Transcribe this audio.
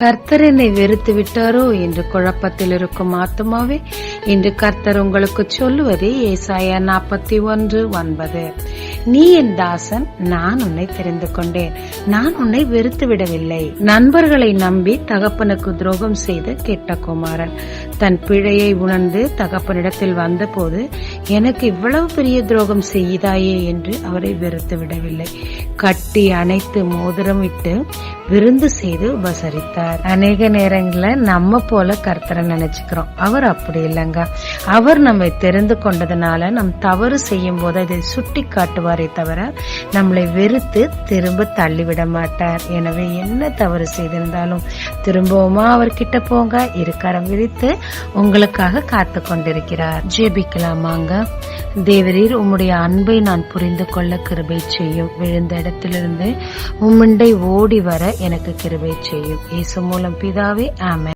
கர்த்தர் என்னை வெறுத்து விட்டாரோ என்று குழப்பத்தில் இருக்கும் ஆத்துமாவே, இன்று கர்த்தர் உங்களுக்கு சொல்லுவது ஏசாயா 41:9. நீ என் தாசன், நான் உன்னை தெரிந்து கொண்டேன், நான் உன்னை வெறுத்து விடவில்லை. நண்பர்களை நம்பி தகப்பனுக்கு துரோகம் செய்த கெட்ட குமாரன் தன் பிழையை உணர்ந்து தகப்பனிடத்தில் வந்தபோது, எனக்கு இவ்வளவு பெரிய துரோகம் செய்தாயே என்று அவரை வெறுத்து விடவில்லை. கட்டி அணைத்து மோதிரமிட்டு விருந்து செய்து உபசரித்தார். அநேக நேரங்கள நம்ம போல கர்த்தரை நினைச்சுக்கிறோம். அவர் அப்படி இல்லைங்க. அவர் நம்மை தெரிந்து கொண்டதுனால நம் தவறு செய்யும் போது அதை சுட்டி காட்டுவாரே தவிர நம்மளை வெறுத்து திரும்ப தள்ளிவிட மாட்டார். எனவே என்ன தவறு செய்திருந்தாலும் திரும்பவுமா அவர்கிட்ட போங்க, இருக்கரம் விரித்து உங்களுக்காக காத்து கொண்டிருக்கிறார். ஜெபிக்கலாமாங்க. தேவரீர், உம்முடைய அன்பை நான் புரிந்து கொள்ள கிருபை செய்யும். விழுந்த இடத்திலிருந்து உம்முண்டை ஓடி வர எனக்கு கிருபை செய்யும். இயேசு மூலம் பிதாவே, ஆமென்.